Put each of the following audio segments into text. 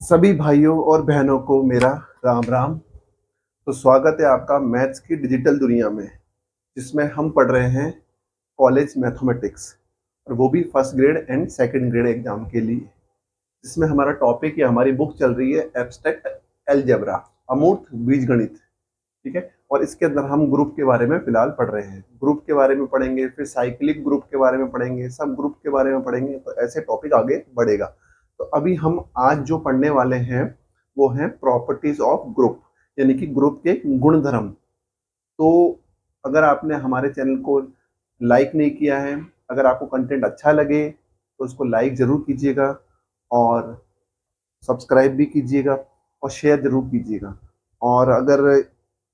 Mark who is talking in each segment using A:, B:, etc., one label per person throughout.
A: सभी भाइयों और बहनों को मेरा राम राम। तो स्वागत है आपका मैथ्स की डिजिटल दुनिया में, जिसमें हम पढ़ रहे हैं कॉलेज मैथमेटिक्स, और वो भी first grade and second grade exam के लिए। जिसमें हमारा टॉपिक या हमारी बुक चल रही है एब्स्ट्रैक्ट अलजेब्रा, अमूर्त बीजगणित। ठीक है, और इसके अंदर हम ग्रुप के बारे में फिलहाल पढ़ रहे हैं। ग्रुप के बारे में पढ़ेंगे, फिर साइक्लिक ग्रुप के बारे में पढ़ेंगे, सब ग्रुप के बारे में पढ़ेंगे, तो ऐसे टॉपिक आगे बढ़ेगा। तो अभी हम आज जो पढ़ने वाले हैं वो है प्रॉपर्टीज ऑफ ग्रुप, यानी कि ग्रुप के गुणधर्म। तो अगर आपने हमारे चैनल को लाइक नहीं किया है, अगर आपको कंटेंट अच्छा लगे तो उसको लाइक जरूर कीजिएगा, और सब्सक्राइब भी कीजिएगा, और शेयर जरूर कीजिएगा। और अगर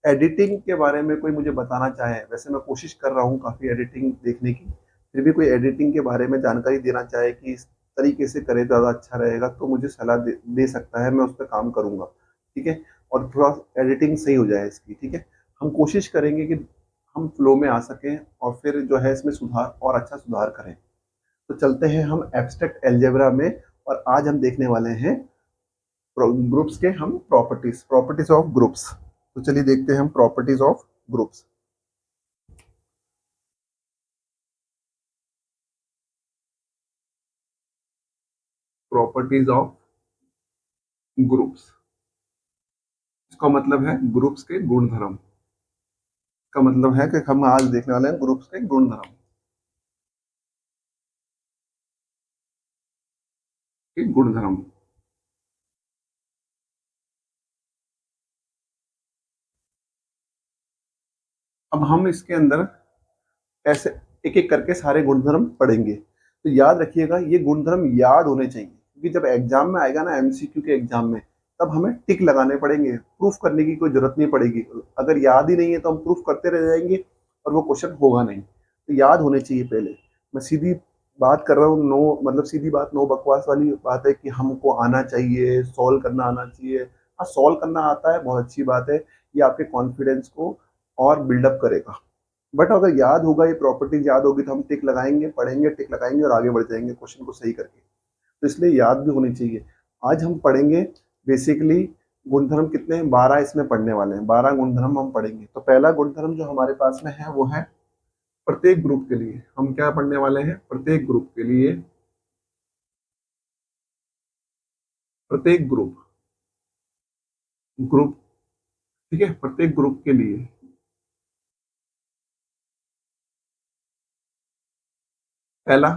A: एडिटिंग के बारे में कोई मुझे बताना चाहे, वैसे मैं कोशिश कर रहा हूँ काफ़ी एडिटिंग देखने की, फिर भी कोई एडिटिंग के बारे में जानकारी देना चाहे कि इस तरीके से करें ज़्यादा अच्छा रहेगा, तो मुझे सलाह दे सकता है, मैं उस पर काम करूँगा। ठीक है, और थोड़ा एडिटिंग सही हो जाए इसकी। ठीक है, हम कोशिश करेंगे कि हम फ्लो में आ सकें, और फिर जो है इसमें सुधार और अच्छा सुधार करें। तो चलते हैं हम एब्स्ट्रैक्ट अलजेब्रा में, और आज हम देखने वाले हैं ग्रुप्स के हम प्रॉपर्टीज ऑफ ग्रुप्स। तो चलिए देखते हैं हम properties of groups. Properties of groups, इसका मतलब है ग्रुप्स के गुणधर्म। इसका मतलब है कि हम आज देखने वाले हैं ग्रुप्स के गुणधर्म के गुणधर्म। अब हम इसके अंदर ऐसे एक एक करके सारे गुणधर्म पढ़ेंगे। तो याद रखिएगा, ये गुणधर्म याद होने चाहिए, क्योंकि जब एग्जाम में आएगा ना, एमसीक्यू के एग्जाम में, तब हमें टिक लगाने पड़ेंगे, प्रूफ करने की कोई जरूरत नहीं पड़ेगी। अगर याद ही नहीं है तो हम प्रूफ करते रह जाएंगे और वो क्वेश्चन होगा नहीं। तो याद होने चाहिए पहले। मैं सीधी बात कर रहा हूँ, नो मतलब सीधी बात, नो बकवास वाली बात है कि हमको आना चाहिए, सॉल्व करना आना चाहिए। हाँ, सॉल्व करना आता है, बहुत अच्छी बात है, ये आपके कॉन्फिडेंस को और बिल्डअप करेगा। बट अगर याद होगा, ये प्रॉपर्टीज याद होगी, तो हम टिक लगाएंगे, पढ़ेंगे, टिक लगाएंगे और आगे बढ़ जाएंगे क्वेश्चन को सही करके। तो इसलिए याद भी होनी चाहिए। आज हम पढ़ेंगे बेसिकली गुणधर्म कितने हैं, 12 इसमें पढ़ने वाले हैं, 12 गुणधर्म हम पढ़ेंगे। तो पहला गुणधर्म जो हमारे पास में है वो है प्रत्येक ग्रुप के लिए। हम क्या पढ़ने वाले हैं, प्रत्येक ग्रुप के लिए, प्रत्येक ग्रुप ग्रुप ठीक है, प्रत्येक ग्रुप के लिए पहला,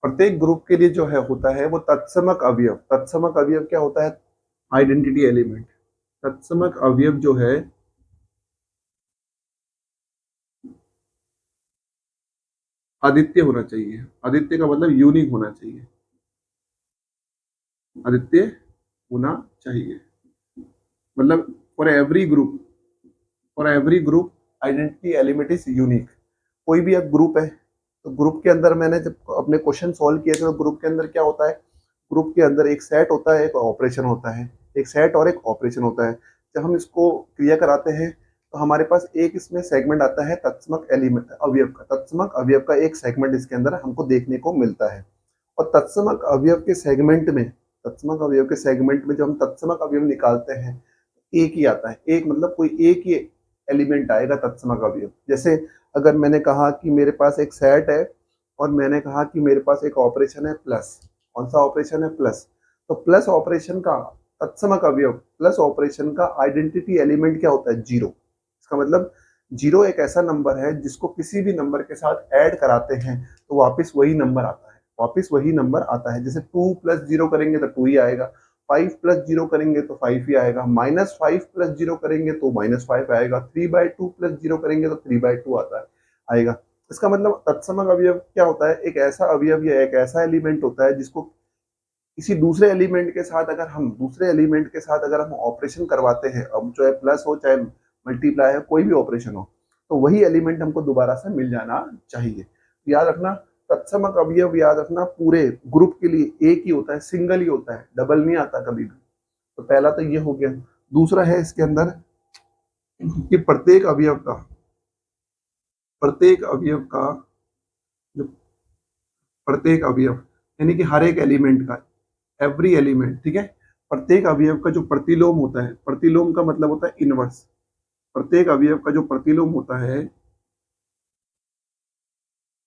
A: प्रत्येक ग्रुप के लिए जो है होता है वो तत्समक अवयव। तत्समक अवयव क्या होता है, आइडेंटिटी एलिमेंट। तत्समक अवयव जो है आदित्य होना चाहिए। आदित्य का मतलब यूनिक होना चाहिए, आदित्य होना चाहिए। मतलब for every group identity element is unique. कोई भी एक ग्रुप है, तो ग्रुप के अंदर मैंने जब अपने क्वेश्चन सॉल्व किए थे, तो ग्रुप के अंदर क्या होता है, ग्रुप के अंदर एक सेट होता है, एक ऑपरेशन होता है, एक सेट और एक ऑपरेशन होता है। जब हम इसको क्रिया कराते हैं, तो हमारे पास एक इसमें सेगमेंट आता है तत्समक एलिमेंट अवयव का। तत्समक अवयव का एक सेगमेंट इसके अंदर हमको देखने को मिलता है। और तत्समक अवयव के सेगमेंट में, तत्समक अवयव के सेगमेंट में जब हम तत्समक अवयव निकालते हैं, एक ही आता है। एक मतलब कोई एक ही एलिमेंट आएगा तत्समक अवयव। जैसे अगर मैंने कहा कि मेरे पास एक सेट है, और मैंने कहा कि मेरे पास एक ऑपरेशन है प्लस। कौन सा ऑपरेशन है, प्लस। तो प्लस ऑपरेशन का तत्समक अवयव, प्लस ऑपरेशन का आइडेंटिटी एलिमेंट क्या होता है, जीरो। इसका मतलब जीरो एक ऐसा नंबर है जिसको किसी भी नंबर के साथ ऐड कराते हैं तो वापस वही नंबर आता है, वापस वही नंबर आता है। जैसे 2 + 0 करेंगे तो 2 ही आएगा, 5 + 0 करेंगे तो 5 ही आएगा, -5 + 0 करेंगे तो -5 आएगा, 3/2 + 0 करेंगे तो 3/2 आता है, आएगा। इसका मतलब तत्समक अवयव क्या होता है, एक ऐसा अवयव या एक ऐसा एलिमेंट होता है जिसको किसी दूसरे एलिमेंट के साथ, अगर हम दूसरे एलिमेंट के साथ अगर हम ऑपरेशन करवाते हैं, अब चाहे प्लस हो चाहे मल्टीप्लाई हो, कोई भी ऑपरेशन हो, तो वही एलिमेंट हमको दोबारा से मिल जाना चाहिए। याद रखना, तत्समक अवयव याद रखना पूरे ग्रुप के लिए एक ही होता है, सिंगल ही होता है, डबल नहीं आता कभी भी। तो पहला तो ये हो गया। दूसरा है इसके अंदर कि प्रत्येक अवयव का जो प्रत्येक अवयव यानी कि हर एक एलिमेंट का, एवरी एलिमेंट, ठीक है। प्रत्येक अवयव का जो प्रतिलोम होता है, प्रतिलोम का मतलब होता है इनवर्स, प्रत्येक अवयव का जो प्रतिलोम होता है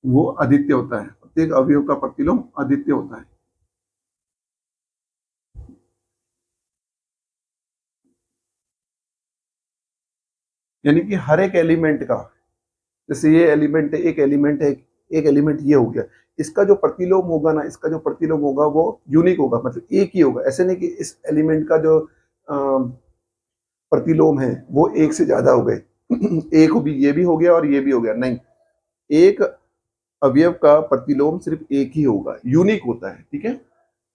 A: वो अद्वितीय होता है, प्रत्येक अवयव का प्रतिलोम अद्वितीय होता है। यानी कि हर एक एलिमेंट का, जैसे ये एलिमेंट है, एक एलिमेंट है, एक एलिमेंट ये हो गया, इसका जो प्रतिलोम होगा ना, इसका जो प्रतिलोम होगा वो यूनिक होगा, मतलब एक ही होगा। ऐसे नहीं कि इस एलिमेंट का जो प्रतिलोम है वो एक से ज्यादा हो गए एक भी, ये भी हो गया और ये भी हो गया, नहीं। एक अवयव का प्रतिलोम सिर्फ एक ही होगा, यूनिक होता है, ठीक है।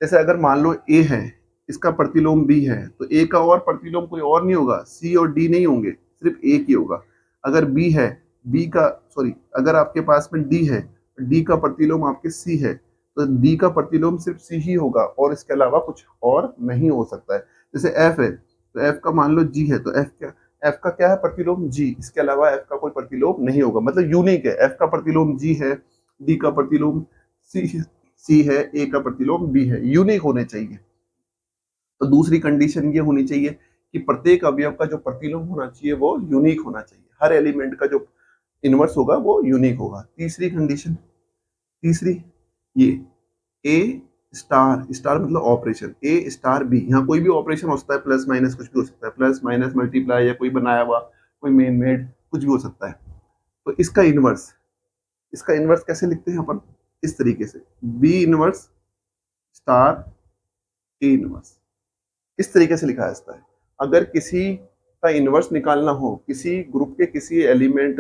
A: जैसे अगर मान लो ए है, इसका प्रतिलोम बी है, तो ए का और प्रतिलोम कोई और नहीं होगा, सी और डी नहीं होंगे, सिर्फ एक ही होगा। अगर बी है, बी का, सॉरी, अगर आपके पास में डी है, डी का प्रतिलोम आपके सी है, तो डी का प्रतिलोम सिर्फ सी ही होगा और इसके अलावा कुछ और नहीं हो सकता है। जैसे एफ है, तो एफ का मान लो जी है, तो एफ का क्या है प्रतिलोम, जी, इसके अलावा एफ का कोई प्रतिलोम नहीं होगा, मतलब यूनिक है। एफ का प्रतिलोम जी है, डी का प्रतिलोम सी है, ए का प्रतिलोम बी है, यूनिक होने चाहिए। तो दूसरी कंडीशन ये होनी चाहिए कि प्रत्येक अवयव का जो प्रतिलोम होना चाहिए वो यूनिक होना चाहिए, हर एलिमेंट का जो इनवर्स होगा वो यूनिक होगा। तीसरी कंडीशन, तीसरी ये ए स्टार, स्टार मतलब ऑपरेशन, ए स्टार बी, यहाँ कोई भी ऑपरेशन हो सकता है, प्लस माइनस कुछ भी हो सकता है, प्लस माइनस मल्टीप्लाई या कोई बनाया हुआ, कोई मेन मेड, कुछ भी हो सकता है। तो इसका इनवर्स, इसका इनवर्स कैसे लिखते हैं अपन, इस तरीके से, b inverse star a inverse, इस तरीके से लिखा जाता है। अगर किसी का इनवर्स निकालना हो, किसी ग्रुप के किसी एलिमेंट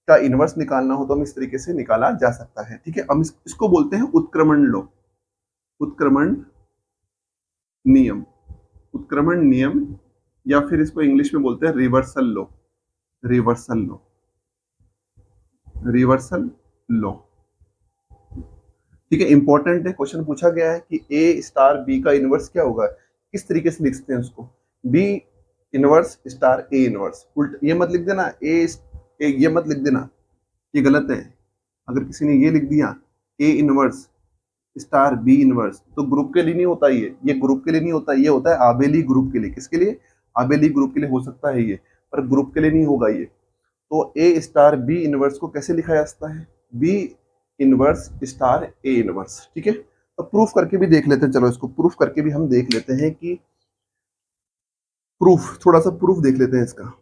A: का इनवर्स निकालना हो, तो हम इस तरीके से निकाला जा सकता है, ठीक है। हम इसको बोलते हैं उत्क्रमण लो, उत्क्रमण नियम, उत्क्रमण नियम, या फिर इसको इंग्लिश में बोलते हैं reversal law, reversal law, reversal law, ठीक है। इंपॉर्टेंट है, क्वेश्चन पूछा गया है कि ए स्टार बी का इनवर्स क्या होगा, किस तरीके से लिखते हैं उसको, b inverse star a inverse, उल्ट ये मत लिख देना, ये मत लिख देना, ये गलत है। अगर किसी ने ये लिख दिया a inverse star b inverse, तो ग्रुप के लिए नहीं होता, ये ग्रुप के लिए नहीं होता, ये होता है आबेली ग्रुप के लिए। किसके लिए, आबेली ग्रुप के लिए हो सकता है ये, पर ग्रुप के लिए नहीं होगा ये। तो ए स्टार बी इनवर्स को कैसे लिखा जा सकता है, b inverse star a inverse, ठीक है। तो प्रूफ करके भी देख लेते हैं, चलो इसको प्रूफ करके भी हम देख लेते हैं कि प्रूफ, थोड़ा सा प्रूफ देख लेते हैं इसका।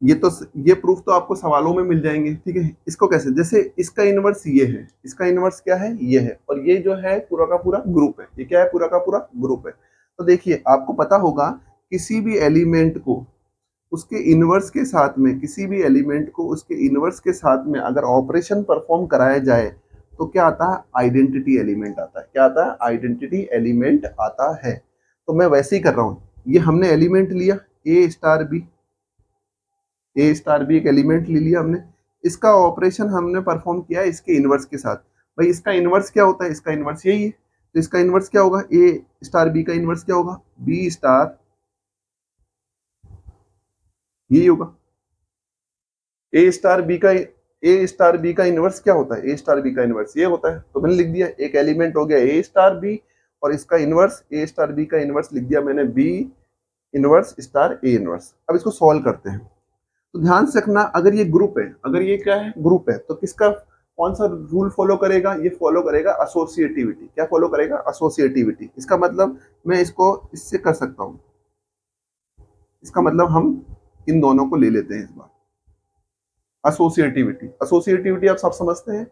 A: ये तो, ये प्रूफ तो आपको सवालों में मिल जाएंगे, ठीक है। इसको कैसे, जैसे इसका इनवर्स ये है, इसका इनवर्स क्या है, ये है, और ये जो है पूरा का पूरा ग्रुप है, ये क्या है, पूरा का पूरा ग्रुप है। तो देखिए आपको पता होगा, किसी भी एलिमेंट को उसके इनवर्स के साथ में, किसी भी एलिमेंट को उसके इनवर्स के साथ में अगर ऑपरेशन परफॉर्म कराया जाए तो क्या आता है, आइडेंटिटी एलिमेंट आता है। क्या आता है, आइडेंटिटी एलिमेंट आता है। तो मैं वैसे ही कर रहा हूँ, ये हमने एलिमेंट लिया ए star b, a star B एक एलिमेंट ले लिया हमने, इसका ऑपरेशन हमने परफॉर्म किया इसके इनवर्स के साथ। भाई इसका इनवर्स क्या होता है, इसका इनवर्स यही है, तो इसका इनवर्स क्या होगा, ए स्टार बी का इनवर्स क्या होगा, बी स्टार, यही होगा। ए स्टार बी का, ए स्टार बी का इनवर्स क्या होता है, ए स्टार बी का इनवर्स ये होता है। तो मैंने लिख दिया, एक एलिमेंट हो गया ए स्टार बी, और इसका इनवर्स, ए स्टार बी का इनवर्स लिख दिया मैंने, b inverse star a inverse. अब इसको सॉल्व करते हैं। तो ध्यान से रखना, अगर ये ग्रुप है, अगर ये क्या है, ग्रुप है, तो किसका, कौन सा रूल फॉलो करेगा, ये फॉलो करेगा एसोसिएटिविटी। क्या फॉलो करेगा, एसोसिएटिविटी। इसका मतलब मैं इसको इससे कर सकता हूं, इसका मतलब हम इन दोनों को ले लेते हैं इस बार, एसोसिएटिविटी। एसोसिएटिविटी आप सब समझते हैं,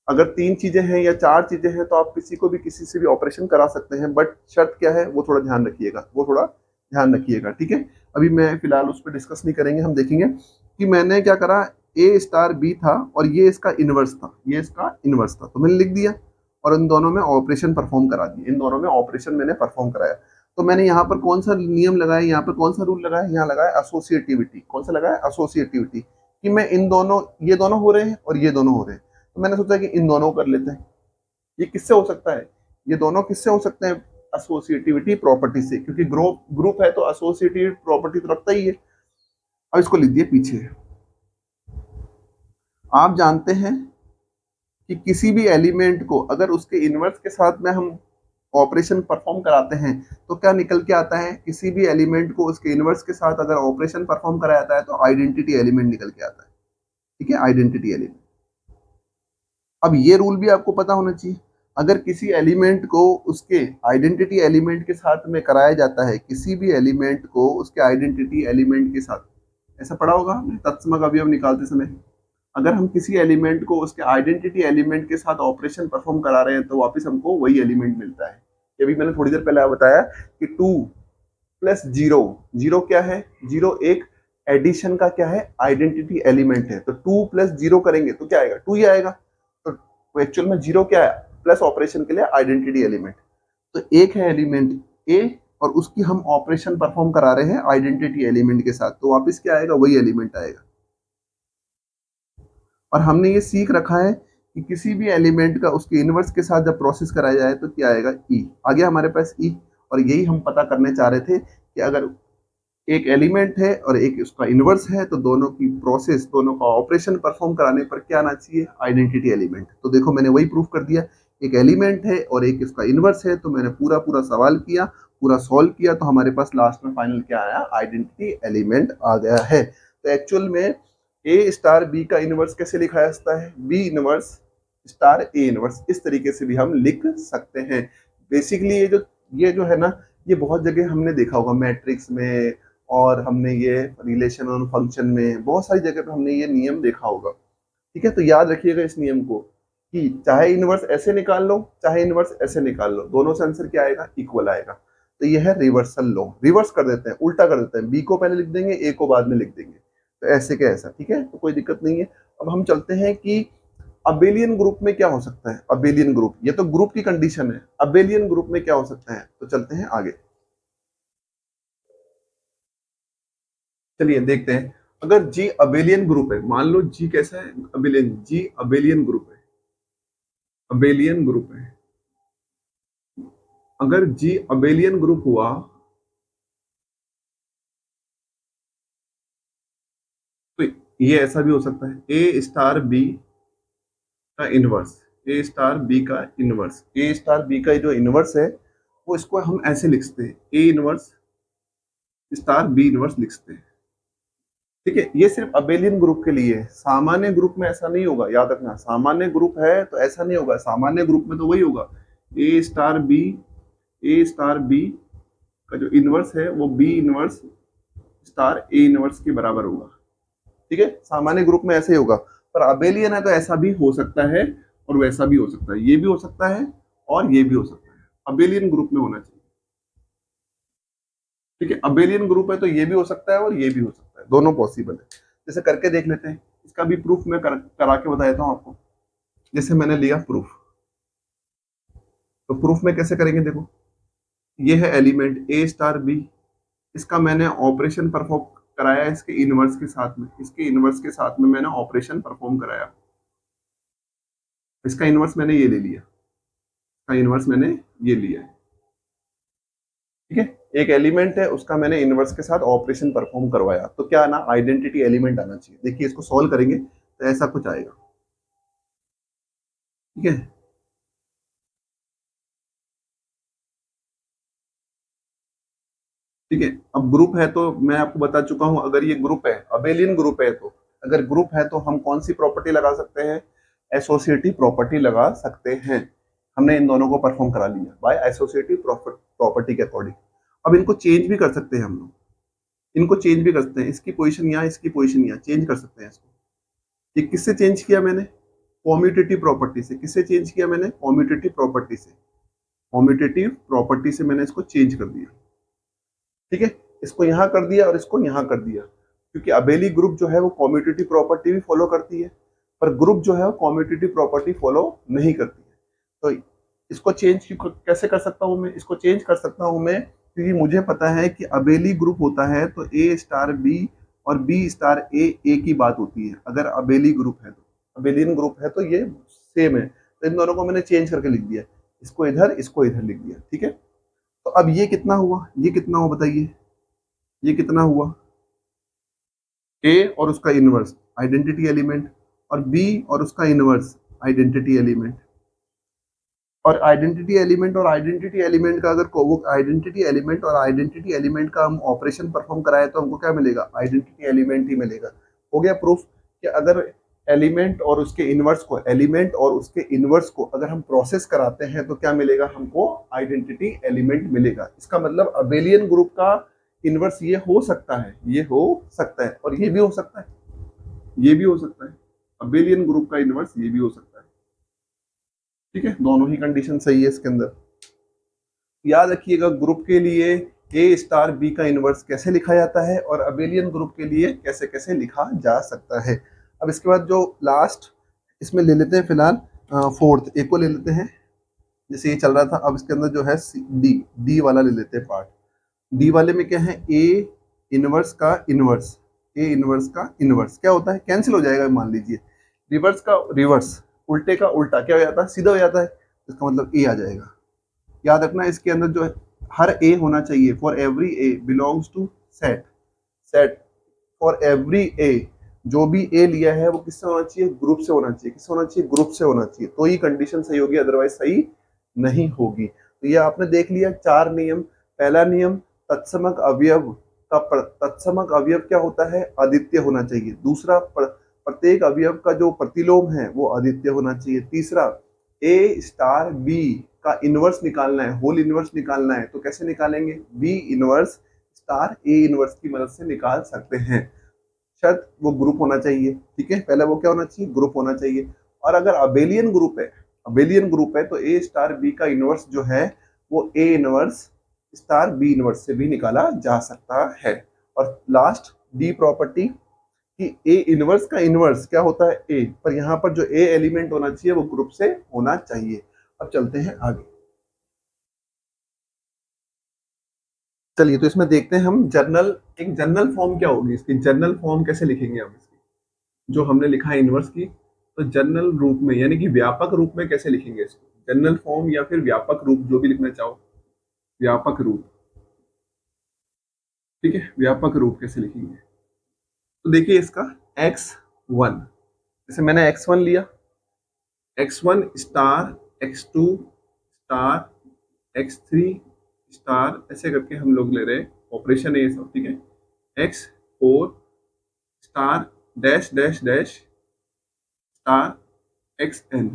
A: अगर तीन चीजें हैं या चार चीजें हैं तो आप किसी को भी किसी से भी ऑपरेशन करा सकते हैं, बट शर्त क्या है वो थोड़ा ध्यान रखिएगा, वो थोड़ा ध्यान रखिएगा, ठीक है। अभी मैं फिलहाल उस पर डिस्कस नहीं करेंगे, हम देखेंगे कि मैंने क्या करा, ए स्टार बी था और ये इसका इनवर्स था, ये इसका इनवर्स था, तो मैंने लिख दिया और इन दोनों में ऑपरेशन परफॉर्म करा दिया, इन दोनों में ऑपरेशन मैंने परफॉर्म कराया। तो मैंने यहाँ पर कौन सा नियम लगाया, यहाँ पर कौन सा रूल लगाया, यहाँ लगाया एसोसिएटिविटी। कौन सा लगाया, एसोसिएटिविटी, कि मैं इन दोनों, ये दोनों हो रहे हैं और ये दोनों हो रहे हैं, तो मैंने सोचा कि इन दोनों को कर लेते हैं। ये किससे हो सकता है, ये दोनों किससे हो सकते हैं, एसोसिएटिविटी प्रॉपर्टी से, क्योंकि ग्रुप है तो एसोसिएटिव प्रॉपर्टी तो रखता ही है। अब इसको लिख दिए पीछे। आप जानते हैं कि किसी भी एलिमेंट को अगर उसके इनवर्स के साथ में हम ऑपरेशन परफॉर्म कराते हैं तो क्या निकल के आता है, किसी भी एलिमेंट को उसके इनवर्स के साथ अगर ऑपरेशन परफॉर्म कराया जाता है तो आइडेंटिटी एलिमेंट निकल के आता है। ठीक है, आइडेंटिटी एलिमेंट। अब ये रूल भी आपको पता होना चाहिए, अगर किसी एलिमेंट को उसके आइडेंटिटी एलिमेंट के साथ में कराया जाता है, किसी भी एलिमेंट को उसके आइडेंटिटी एलिमेंट के साथ, ऐसा पढ़ा होगा हमने तत्समक अवयव निकालते समय, अगर हम किसी एलिमेंट को उसके आइडेंटिटी एलिमेंट के साथ ऑपरेशन परफॉर्म करा रहे हैं तो वापस हमको वही एलिमेंट मिलता है। ये भी मैंने थोड़ी देर पहले बताया कि 2 प्लस 0, 0 क्या है, 0 एक एडिशन का क्या है, आइडेंटिटी एलिमेंट है, तो 2 प्लस 0 करेंगे तो क्या आएगा, 2 ही आएगा। तो एक्चुअल में 0 क्या है, प्लस ऑपरेशन के लिए आइडेंटिटी एलिमेंट। तो एक है एलिमेंट ए और उसकी हम ऑपरेशन परफॉर्म करा रहे हैं आइडेंटिटी एलिमेंट के साथ, तो वापस क्या आएगा, वही एलिमेंट आएगा। और हमने ये सीख रखा है कि किसी भी एलिमेंट का उसके इनवर्स के साथ जब प्रोसेस कराया जाए तो क्या आएगा, ई। आ गया हमारे पास ई। और यही हम पता करने चाह रहे थे कि अगर एक एलिमेंट है और एक उसका इनवर्स है तो दोनों की प्रोसेस, दोनों का ऑपरेशन परफॉर्म कराने पर क्या आना चाहिए, आइडेंटिटी एलिमेंट। तो देखो मैंने वही प्रूफ कर दिया, एक एलिमेंट है और एक इसका इनवर्स है, तो मैंने पूरा पूरा सवाल किया, पूरा सॉल्व किया, तो हमारे पास लास्ट में फाइनल क्या आया, आइडेंटिटी एलिमेंट आ गया है। तो एक्चुअल में ए स्टार बी का इनवर्स कैसे लिखा जा सकता है, b inverse star a inverse, इस तरीके से भी हम लिख सकते हैं। बेसिकली ये जो है ना, ये बहुत जगह हमने देखा होगा मैट्रिक्स में, और हमने ये रिलेशन और फंक्शन में बहुत सारी जगह पे हमने ये नियम देखा होगा। ठीक है, तो याद रखिएगा इस नियम को कि चाहे इनवर्स ऐसे निकाल लो चाहे इनवर्स ऐसे निकाल लो, दोनों से आंसर क्या आएगा, इक्वल आएगा। तो ये है रिवर्सल लॉ। रिवर्स कर देते हैं, उल्टा कर देते हैं, बी को पहले लिख देंगे, ए को बाद में लिख देंगे, तो ऐसे क्या ऐसा। ठीक है, तो कोई दिक्कत नहीं है। अब हम चलते हैं कि अबेलियन ग्रुप में क्या हो सकता है। अबेलियन ग्रुप, ये तो ग्रुप की कंडीशन है, अबेलियन ग्रुप में क्या हो सकता है, तो चलते हैं आगे। चलिए देखते हैं, अगर जी अबेलियन ग्रुप है, मान लो जी कैसा है, अबेलियन, जी अबेलियन ग्रुप है, अबेलियन ग्रुप है, अगर जी अबेलियन ग्रुप हुआ तो ये ऐसा भी हो सकता है, ए स्टार बी का इनवर्स, ए स्टार बी का इनवर्स, ए स्टार बी का जो इनवर्स है वो इसको हम ऐसे लिखते हैं, a inverse star b inverse लिखते हैं। ठीक है, ये सिर्फ अबेलियन ग्रुप के लिए है, सामान्य ग्रुप में ऐसा नहीं होगा, याद रखना, सामान्य ग्रुप है तो ऐसा नहीं होगा, सामान्य ग्रुप में तो वही होगा, a star b, a star b का जो इनवर्स है वो b inverse star a inverse के बराबर होगा। ठीक है, सामान्य ग्रुप में ऐसे ही होगा, पर अबेलियन है तो ऐसा भी हो सकता है और वैसा भी हो सकता है, ये भी हो सकता है और ये भी हो सकता है, अबेलियन ग्रुप में होना चाहिए। ठीक है, अबेलियन ग्रुप है तो ये भी हो सकता है और ये भी हो सकता है, दोनों पॉसिबल है। जैसे करके देख लेते हैं, इसका भी प्रूफ मैं करा के बता देता हूँ आपको। जैसे मैंने लिया प्रूफ, तो प्रूफ में कैसे करेंगे, देखो ये है एलिमेंट ए स्टार बी, इसका मैंने ऑपरेशन परफॉर्म कराया इसके इनवर्स के साथ में, इसके इनवर्स के साथ में मैंने ऑपरेशन परफॉर्म कराया, इसका इनवर्स मैंने ये ले लिया, इसका इनवर्स मैंने ये लिया है। ठीक है, एक एलिमेंट है उसका मैंने इनवर्स के साथ ऑपरेशन परफॉर्म करवाया, तो क्या आना, आइडेंटिटी एलिमेंट आना चाहिए। देखिए इसको सॉल्व करेंगे तो ऐसा कुछ आएगा। ठीक है, ठीक है, अब ग्रुप है तो मैं आपको बता चुका हूं, अगर ये ग्रुप है, अबेलियन ग्रुप है, तो अगर ग्रुप है तो हम कौन सी प्रॉपर्टी लगा सकते हैं, एसोसिएटिव प्रॉपर्टी लगा सकते हैं। हमने इन दोनों को परफॉर्म करा लिया बाय एसोसिएटिव प्रॉपर्टी के अकॉर्डिंग। अब इनको चेंज भी कर सकते हैं हम लोग, इनको चेंज भी कर सकते हैं, इसकी पोजीशन यहाँ, इसकी पोजीशन यहाँ, चेंज कर सकते हैं इसको। ये किससे चेंज किया मैंने, कॉम्यूटेटिव प्रॉपर्टी से। किससे चेंज किया मैंने, कॉम्यूटेटिव प्रॉपर्टी से, कॉम्यूटेटिव प्रॉपर्टी से मैंने इसको चेंज कर दिया। ठीक है, इसको यहाँ कर दिया और इसको यहाँ कर दिया, क्योंकि अबेली ग्रुप जो है वो कॉम्यूटेटिव प्रॉपर्टी भी फॉलो करती है, पर ग्रुप जो है वो कॉम्यूटेटिव प्रॉपर्टी फॉलो नहीं करती है। तो इसको चेंज कैसे कर सकता हूँ मैं, इसको चेंज कर सकता हूँ मैं, क्योंकि मुझे पता है कि अबेली ग्रुप होता है तो ए स्टार बी और बी स्टार ए की बात होती है। अगर अबेली ग्रुप है तो, अबेलियन ग्रुप है तो ये सेम है, तो इन दोनों को मैंने चेंज करके लिख दिया, इसको इधर लिख दिया। ठीक है, तो अब ये कितना हुआ, ये कितना हुआ बताइए, ये कितना हुआ, ए और उसका इनवर्स आइडेंटिटी एलिमेंट, और बी और उसका इनवर्स आइडेंटिटी एलिमेंट। और आइडेंटिटी एलिमेंट और आइडेंटिटी एलिमेंट का अगर वो आइडेंटिटी एलिमेंट और आइडेंटिटी एलिमेंट का हम ऑपरेशन परफॉर्म कराए तो हमको क्या मिलेगा, आइडेंटिटी एलिमेंट ही मिलेगा। हो गया प्रूफ कि अगर एलिमेंट और उसके इनवर्स को अगर हम प्रोसेस कराते हैं तो क्या मिलेगा हमको, आइडेंटिटी एलिमेंट मिलेगा। इसका मतलब अबेलियन ग्रुप का इनवर्स ये हो सकता है, ये हो सकता है, और ये भी हो सकता है, ये भी हो सकता है। अबेलियन ग्रुप का इनवर्स ये भी हो सकता है। ठीक है, दोनों ही कंडीशन सही है इसके अंदर। याद रखिएगा ग्रुप के लिए ए स्टार बी का इनवर्स कैसे लिखा जाता है और अबेलियन ग्रुप के लिए कैसे कैसे लिखा जा सकता है। अब इसके बाद जो लास्ट इसमें ले लेते हैं फिलहाल फोर्थ ए को ले लेते हैं। जैसे ये चल रहा था, अब इसके अंदर जो है डी वाला ले लेते हैं पार्ट। डी वाले में क्या है, ए इनवर्स का इनवर्स, ए इनवर्स का इनवर्स क्या होता है, कैंसिल हो जाएगा मान लीजिए। रिवर्स का रिवर्स, उल्टे का उल्टा क्या हो जाता है, सीधा हो जाता है। इसका मतलब ए आ जाएगा। याद रखना इसके अंदर जो है हर ए होना चाहिए, for every a belongs to set, set for every a, जो भी ए लिया है वो किससे होना चाहिए, ग्रुप से होना चाहिए। किससे होना चाहिए, ग्रुप से होना चाहिए, तो ही कंडीशन सही होगी, अदरवाइज सही नहीं होगी। तो ये आपने देख लिया 4 नियम। पहला नियम, तत्समक अवयव का तत्समक अवयव क्या होता है, अद्वितीय होना चाहिए। दूसरा, प्रत्येक अवयव का जो प्रतिलोम है वो अद्वितीय होना चाहिए। तीसरा, ए स्टार बी का इनवर्स निकालना है, होल इनवर्स निकालना है, तो कैसे निकालेंगे, b inverse star a inverse की मदद से निकाल सकते हैं। शर्त, वो ग्रुप होना चाहिए। ठीक है, पहले वो क्या होना चाहिए, ग्रुप होना चाहिए। और अगर अबेलियन ग्रुप है तो ए स्टार बी का इनवर्स जो है वो a inverse star b inverse से भी निकाला जा सकता है। और लास्ट डी प्रॉपर्टी कि ए इनवर्स का इनवर्स क्या होता है, ए, पर यहाँ पर जो ए एलिमेंट होना चाहिए वो ग्रुप से होना चाहिए। अब चलते हैं आगे। चलिए, तो इसमें देखते हैं हम एक जनरल फॉर्म क्या होगी इसकी, जनरल फॉर्म कैसे लिखेंगे हम इसकी, जो हमने लिखा है इनवर्स की, तो जनरल रूप में यानी कि व्यापक रूप में कैसे लिखेंगे इसको, जनरल फॉर्म या फिर व्यापक रूप, जो भी लिखना चाहो, व्यापक रूप। ठीक है, व्यापक रूप कैसे लिखेंगे, तो देखिए इसका x1, जैसे मैंने x1 लिया, x1 star, x2 star, x3 star, ऐसे करके हम लोग ले रहे हैं, ऑपरेशन है ये सब। ठीक है, x4 star dash dash dash star xn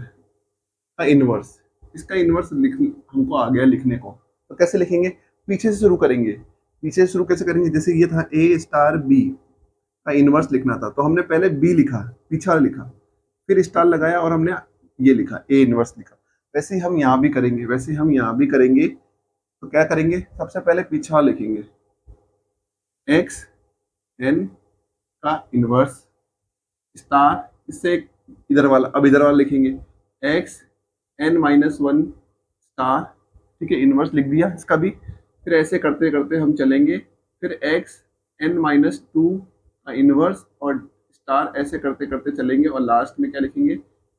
A: का इनवर्स। इसका इनवर्स हमको आ गया लिखने को, तो कैसे लिखेंगे, पीछे से शुरू करेंगे। पीछे से शुरू कैसे करेंगे, जैसे ये था a स्टार b का इनवर्स लिखना था, तो हमने पहले b लिखा, पीछा लिखा, फिर स्टार लगाया और हमने ये लिखा, a इनवर्स लिखा। वैसे ही हम यहाँ भी करेंगे, तो क्या करेंगे, सबसे पहले पीछा लिखेंगे, x n का इनवर्स स्टार, इससे इधर वाला, अब इधर वाला लिखेंगे x n - 1 स्टार। ठीक है, इनवर्स लिख दिया इसका भी। फिर ऐसे करते करते हम चलेंगे, फिर x n - 2 का इनवर्स और स्टार, ऐसे करते करते चलेंगे और लास्ट में क्या लिखेंगे,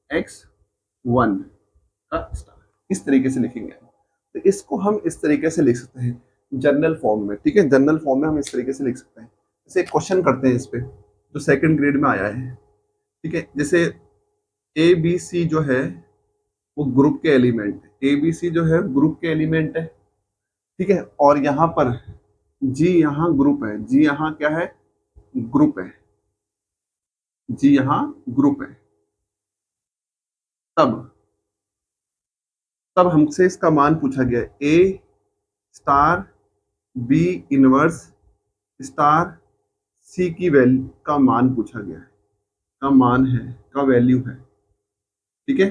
A: x1 का स्टार। इस तरीके से लिखेंगे। तो इसको हम इस तरीके से लिख सकते हैं जनरल फॉर्म में। ठीक है, जनरल फॉर्म में हम इस तरीके से लिख सकते हैं। जैसे एक क्वेश्चन करते हैं इस पे, जो सेकंड ग्रेड में आया है। ठीक है, जैसे ए बी सी जो है वो ग्रुप के एलिमेंट है, ए बी सी जो है ग्रुप के एलिमेंट है। ठीक है, और यहाँ पर जी यहाँ ग्रुप है, जी यहाँ क्या है, ग्रुप है, जी यहाँ ग्रुप है। तब हमसे इसका मान पूछा गया, ए star b inverse star c की वैल्यू का मान पूछा गया है, का मान है, का वैल्यू है। ठीक है,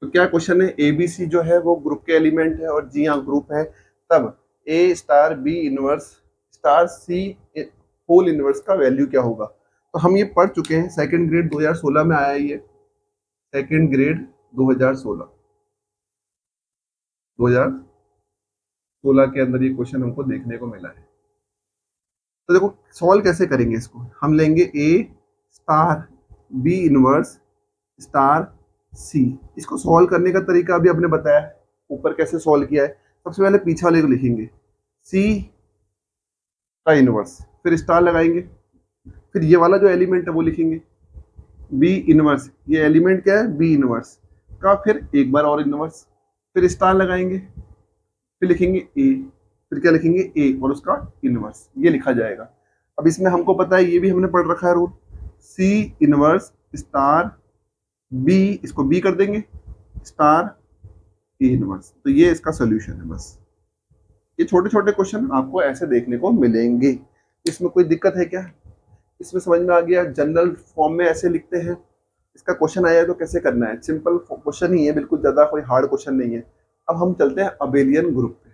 A: तो क्या क्वेश्चन है, ए बी सी जो है वो ग्रुप के एलिमेंट है और जी यहाँ ग्रुप है, तब ए star b inverse star c whole inverse का वैल्यू क्या होगा। तो हम ये पढ़ चुके हैं, सेकंड ग्रेड 2016 में आया है ये, सेकंड ग्रेड 2016 के अंदर ये क्वेश्चन हमको देखने को मिला है। तो देखो सॉल्व कैसे करेंगे इसको, हम लेंगे ए star b inverse star c. इसको सॉल्व करने का तरीका अभी आपने बताया, ऊपर कैसे सॉल्व किया है। सबसे पहले पीछे वाले को लिखेंगे, सी का इनवर्स, फिर स्टार लगाएंगे, फिर ये वाला जो एलिमेंट है वो लिखेंगे, बी इनवर्स, ये एलिमेंट क्या है, बी इनवर्स का, फिर एक बार और इनवर्स, फिर स्टार लगाएंगे, फिर लिखेंगे ए, फिर क्या लिखेंगे ए और उसका इनवर्स, ये लिखा जाएगा। अब इसमें हमको पता है, ये भी हमने पढ़ रखा है rule, c inverse star b, इसको बी कर देंगे स्टार ए इनवर्स, तो ये इसका सोल्यूशन है। बस ये छोटे छोटे क्वेश्चन आपको ऐसे देखने को मिलेंगे, इसमें कोई दिक्कत है क्या? इसमें समझ में आ गया? जनरल फॉर्म में ऐसे लिखते हैं, इसका क्वेश्चन आया तो कैसे करना है, सिंपल क्वेश्चन ही है, बिल्कुल ज्यादा कोई हार्ड क्वेश्चन नहीं है। अब हम चलते हैं अबेलियन ग्रुप पे।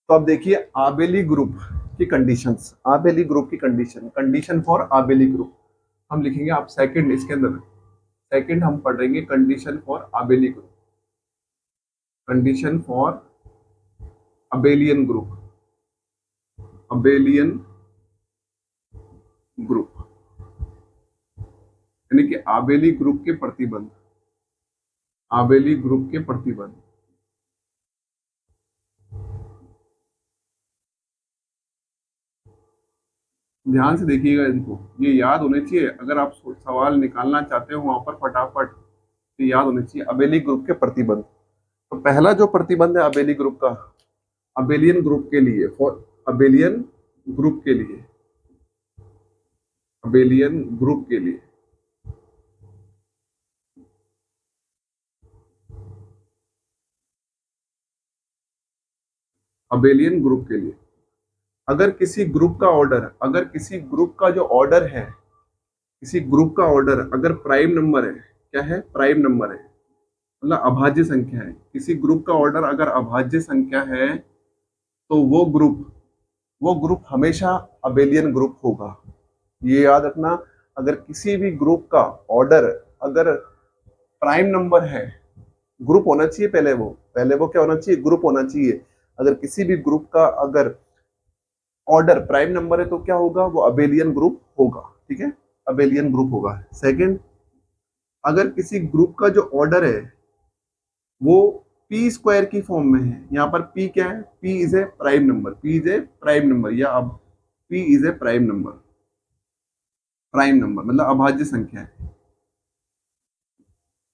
A: तो अब देखिए आबेली ग्रुप की कंडीशंस, आबेली ग्रुप की कंडीशन फॉर आबेली ग्रुप हम लिखेंगे, आप सेकंड इसके अंदर सेकंड हम पढ़ेंगे condition for abelian group, condition for abelian group, abelian group यानी कि आबेली ग्रुप के प्रतिबंध, आबेली ग्रुप के प्रतिबंध। ध्यान से देखिएगा इनको, ये याद होने चाहिए, अगर आप सवाल निकालना चाहते हो वहां पर फटाफट, तो याद होने चाहिए अबेली ग्रुप के प्रतिबंध। तो पहला जो प्रतिबंध है अबेली ग्रुप का, अबेलियन ग्रुप के लिए, फॉर अबेलियन ग्रुप के लिए, अबेलियन ग्रुप के लिए अबेलियन ग्रुप के लिए अगर किसी ग्रुप का ऑर्डर, अगर किसी ग्रुप का जो ऑर्डर है, किसी ग्रुप का ऑर्डर अगर प्राइम नंबर है, क्या है, प्राइम नंबर है, मतलब अभाज्य संख्या है, किसी ग्रुप का ऑर्डर अगर अभाज्य संख्या है, तो वो ग्रुप हमेशा अबेलियन ग्रुप होगा। ये याद रखना, अगर किसी भी ग्रुप का ऑर्डर अगर प्राइम नंबर है, ग्रुप होना चाहिए पहले वो क्या होना चाहिए, ग्रुप होना चाहिए। अगर किसी भी ग्रुप का अगर ऑर्डर प्राइम नंबर है तो क्या होगा, वो अबेलियन ग्रुप होगा, ठीक है, अबेलियन ग्रुप होगा। सेकंड, अगर किसी ग्रुप का जो ऑर्डर है वो पी स्क्वायर की फॉर्म में है, यहाँ पर पी क्या है, P is a prime number, P is a prime number, या अब P is a prime number, prime number मतलब अभाज्य संख्या है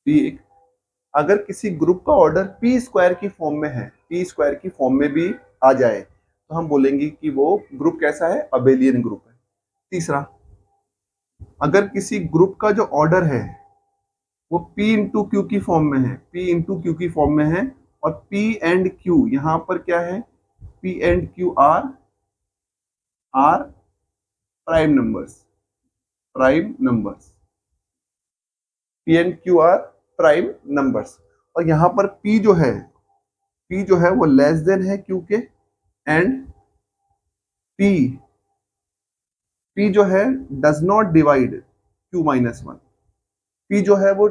A: पी एक। अगर किसी ग्रुप का ऑर्डर पी स्क्वायर की फॉर्म में है, पी स्क्वायर की फॉर्म में भी आ जाए, तो हम बोलेंगे कि वो ग्रुप कैसा है, अबेलियन ग्रुप है। तीसरा, अगर किसी ग्रुप का जो ऑर्डर है वो P इंटू क्यू की फॉर्म में है, P इंटू क्यू की फॉर्म में है, और P एंड Q यहां पर क्या है, P and Q are prime numbers, prime numbers, P and Q are prime numbers, और यहां पर P जो है वो लेस देन है Q के, एंड P जो है does not divide Q minus one, P जो है वो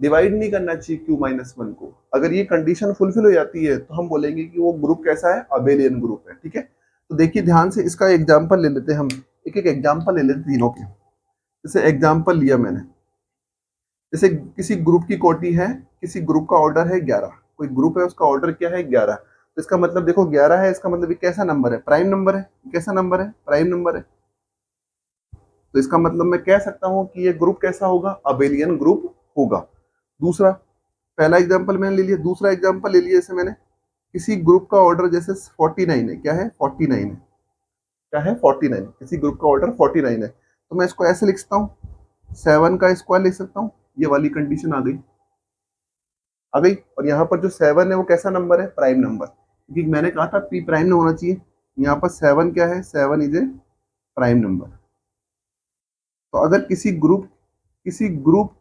A: डिवाइड नहीं करना चाहिए Q माइनस वन को। अगर ये कंडीशन फुलफिल हो जाती है तो हम बोलेंगे कि वो ग्रुप कैसा है, अबेलियन ग्रुप है, ठीक है। तो देखिए ध्यान से, इसका एग्जांपल ले लेते हैं हम, एक एक एग्जांपल ले लेते तीनों के। जैसे एग्जांपल लिया मैंने, जैसे किसी ग्रुप की कोटि है, किसी ग्रुप का ऑर्डर है 11, कोई ग्रुप है उसका ऑर्डर क्या है 11, तो इसका मतलब देखो 11 है, इसका मतलब ये कैसा नंबर है, प्राइम नंबर है, कैसा नंबर है, प्राइम नंबर है। तो इसका मतलब मैं कह सकता हूं कि ये ग्रुप कैसा होगा, अबेलियन ग्रुप होगा। दूसरा, पहला एग्जांपल मैंने ले लिया, दूसरा एग्जांपल ले लिया, जैसे मैंने किसी ग्रुप का ऑर्डर जैसे 49 है, क्या है 49 है, क्या है 49, किसी ग्रुप का ऑर्डर 49 है, तो मैं इसको ऐसे लिख सकता हूँ, 7 का स्क्वायर लिख सकता हूँ, ये वाली कंडीशन आ गई, आ गई। और यहाँ पर जो 7 है वो कैसा नंबर है, प्राइम नंबर, क्योंकि मैंने कहा था पी प्राइम में होना चाहिए, यहाँ पर 7 क्या है, 7 इज ए प्राइम नंबर। तो अगर किसी ग्रुप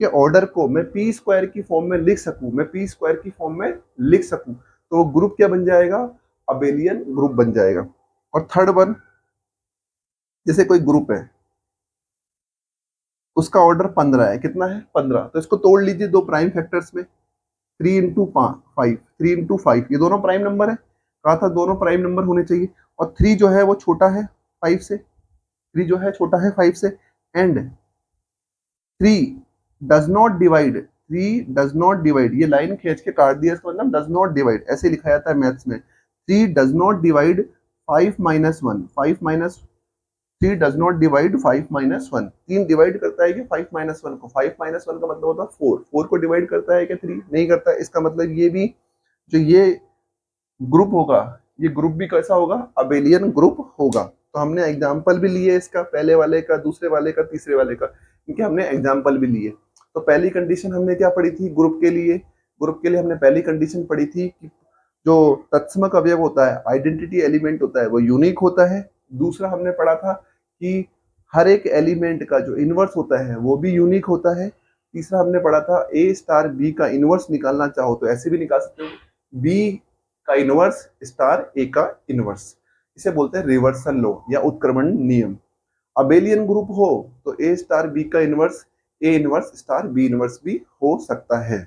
A: के ऑर्डर को मैं पी स्क्वायर की फॉर्म में लिख सकूं, मैं पी स्क्वायर की फॉर्म में लिख सकूं, तो वो ग्रुप क्या बन जाएगा, अबेलियन ग्रुप बन जाएगा। और थर्ड वन, जैसे कोई ग्रुप है उसका ऑर्डर 15 है, कितना है 15, तो इसको तोड़ लीजिए दो प्राइम फैक्टर्स में, 3 इंटू 5, 3 इंटू 5, ये दोनों प्राइम नंबर है, कहा था दोनों प्राइम नंबर होने चाहिए, और 3 जो है वो छोटा है 5 से, 3 जो है छोटा है 5 से, and 3 does not divide, 3 does not divide, ये लाइन खींच के काट दिया, इसका मतलब डज नॉट डिवाइड, ऐसे लिखा जाता है मैथ्स में, 3 does not divide 5 minus 1, 5 minus 3 does not divide 5 minus 1। 3 divide करता है कि 5 माइनस 1 को। 5 माइनस 1 का मतलब होता है 4। 4 को डिवाइड करता है कि 3 नहीं करता है। इसका मतलब ये भी जो ये ग्रुप होगा, ये ग्रुप भी कैसा होगा, अबेलियन ग्रुप होगा। तो हमने एग्जाम्पल भी लिए इसका, पहले वाले का, दूसरे वाले का, तीसरे वाले का, क्योंकि हमने एग्जाम्पल भी लिए। तो पहली कंडीशन हमने क्या पढ़ी थी ग्रुप के लिए? ग्रुप के लिए हमने पहली कंडीशन पढ़ी थी कि जो तत्समक अवयव होता है, आइडेंटिटी एलिमेंट होता है, वो यूनिक होता है। दूसरा हमने पढ़ा था कि हर एक एलिमेंट का जो इनवर्स होता है वो भी यूनिक होता है। तीसरा हमने पढ़ा था ए स्टार बी का इनवर्स निकालना चाहो तो ऐसे भी निकाल सकते हो, बी का इनवर्स स्टार ए का इनवर्स। इसे बोलते हैं रिवर्सल लॉ या उत्क्रमण नियम। अबेलियन ग्रुप हो तो ए स्टार बी का inverse a inverse star b inverse भी हो सकता है।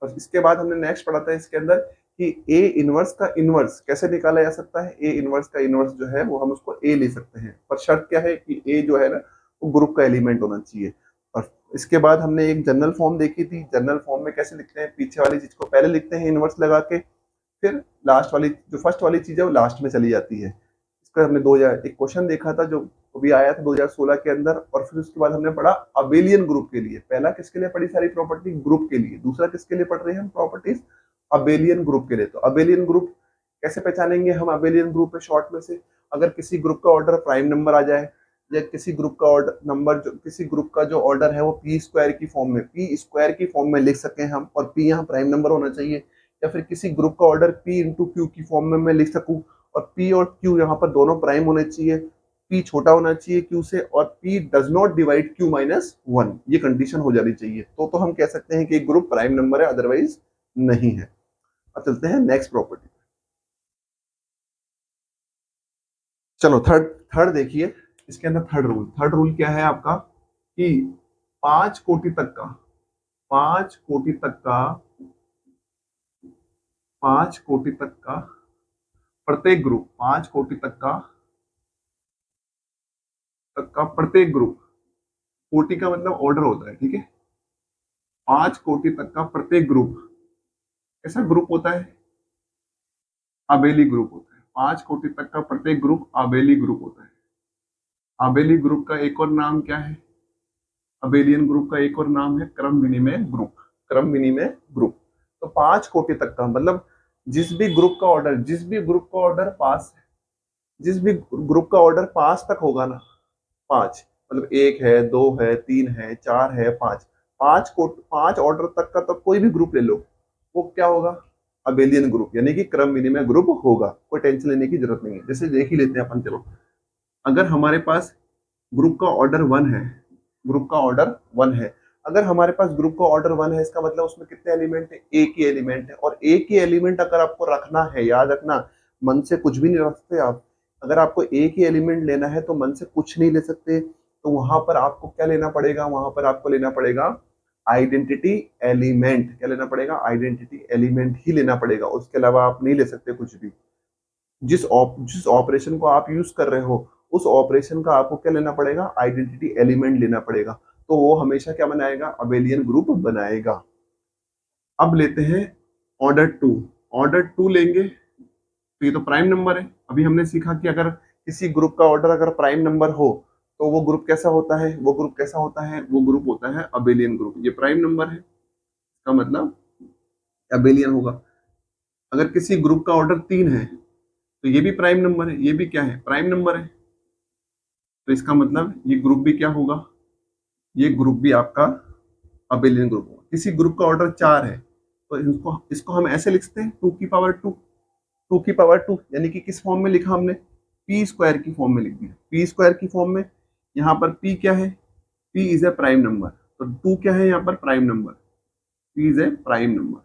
A: और इसके बाद हमने नेक्स्ट पढ़ा था इसके अंदर कि ए इनवर्स का इनवर्स कैसे निकाला जा सकता है। ए इनवर्स का इनवर्स जो है वो हम उसको ए ले सकते हैं, पर शर्त क्या है कि ए जो है ना वो ग्रुप का एलिमेंट होना चाहिए। और इसके बाद हमने एक जनरल फॉर्म देखी थी। जनरल फॉर्म में कैसे लिखते हैं, पीछे वाली चीज को पहले लिखते हैं इनवर्स लगा के, फिर लास्ट वाली जो फर्स्ट वाली चीज है वो लास्ट में चली जाती है। इसका हमने 2000 एक क्वेश्चन देखा था जो अभी आया था 2016 के अंदर। और फिर उसके बाद हमने पढ़ा अबेलियन ग्रुप के लिए। पहला किसके लिए पढ़ी सारी प्रॉपर्टी, ग्रुप के लिए। दूसरा किसके लिए पढ़ रहे हैं हम प्रॉपर्टीज, अबेलियन ग्रुप के लिए। तो अबेलियन ग्रुप कैसे पहचानेंगे हम अबेलियन ग्रुप है शॉर्ट में से? अगर किसी ग्रुप का ऑर्डर प्राइम नंबर आ जाए, या किसी ग्रुप का ऑर्डर नंबर जो किसी ग्रुप का जो ऑर्डर है वो पी स्क्वायर की फॉर्म में, पी स्क्वायर की फॉर्म में लिख सकें हम, और पी यहाँ प्राइम नंबर होना चाहिए। या फिर किसी ग्रुप का ऑर्डर पी इंटू क्यू की फॉर्म में मैं लिख सकूं, और पी और क्यू यहाँ पर दोनों प्राइम होने चाहिए, पी छोटा होना चाहिए क्यू से, और P does not divide Q minus 1, ये कंडीशन हो जानी चाहिए। तो हम कह सकते हैं कि ग्रुप प्राइम नंबर है, अदरवाइज नहीं है। अब चलते हैं नेक्स्ट प्रॉपर्टी। चलो थर्ड थर्ड देखिए इसके अंदर। थर्ड रूल क्या है आपका कि 5 कोटि तक का 5 कोटि तक का 5 कोटि तक का प्रत्येक ग्रुप 5 कोटि तक का प्रत्येक ग्रुप, कोटि का मतलब ऑर्डर होता है, ठीक है। 5 कोटि तक का प्रत्येक ग्रुप कैसा ग्रुप होता है, आबेली ग्रुप होता है। 5 कोटि तक का प्रत्येक ग्रुप आबेली ग्रुप होता है। आबेली ग्रुप का एक और नाम क्या है, अबेलियन ग्रुप का एक और नाम है क्रम विनिमय ग्रुप। क्रम विनिमय ग्रुप। तो 5 कोटि तक का मतलब जिस भी ग्रुप का ऑर्डर जिस भी ग्रुप का ऑर्डर 5 तक होगा ना, 5 मतलब 1 है, 2 है, 3 है, 4 है, 5, 5 ऑर्डर तक का तो कोई भी ग्रुप ले लो, वो क्या होगा, अबेलियन ग्रुप यानी कि क्रम विनिमय ग्रुप होगा। कोई टेंशन लेने की जरूरत नहीं है। जैसे देख ही लेते हैं अपन, चलो अगर हमारे पास ग्रुप का ऑर्डर 1 है, ग्रुप का ऑर्डर 1 है, अगर हमारे पास ग्रुप का ऑर्डर 1 है, इसका मतलब उसमें कितने एलिमेंट है, एक ही एलिमेंट है। और एक ही एलिमेंट अगर आपको रखना है, याद रखना, मन से कुछ भी नहीं रख सकते आप। अगर आपको एक ही एलिमेंट लेना है तो मन से कुछ नहीं ले सकते। तो वहां पर आपको क्या लेना पड़ेगा, वहां पर आपको लेना पड़ेगा आइडेंटिटी एलिमेंट। क्या लेना पड़ेगा, आइडेंटिटी एलिमेंट ही लेना पड़ेगा, उसके अलावा आप नहीं ले सकते कुछ भी। जिस ऑपरेशन को आप यूज कर रहे हो उस ऑपरेशन का आपको क्या लेना पड़ेगा, आइडेंटिटी एलिमेंट लेना पड़ेगा। तो वो हमेशा क्या बनाएगा, अबेलियन ग्रुप बनाएगा। अब लेते हैं ऑर्डर 2। ऑर्डर 2 लेंगे तो ये तो प्राइम नंबर है। अभी हमने सीखा कि अगर किसी ग्रुप का ऑर्डर अगर प्राइम नंबर हो तो वो ग्रुप कैसा होता है, वो ग्रुप कैसा होता है, वो ग्रुप होता है अबेलियन ग्रुप। ये प्राइम नंबर है, इसका मतलब अबेलियन होगा। अगर किसी ग्रुप का ऑर्डर 3 है तो ये भी प्राइम नंबर है, ये भी क्या है, प्राइम नंबर है। तो इसका मतलब ये ग्रुप भी क्या होगा, ये ग्रुप भी आपका अबेलियन ग्रुप होगा। किसी ग्रुप का ऑर्डर 4 है तो इसको इसको हम ऐसे लिखते हैं 2 की पावर 2। 2 की पावर 2 यानी कि किस फॉर्म में लिखा हमने, पी स्क्वायर की फॉर्म में लिख दिया। पी स्क्वायर की फॉर्म में यहाँ पर पी क्या है, P is a prime number. तो 2 क्या है यहाँ पर, prime number, P is a prime number.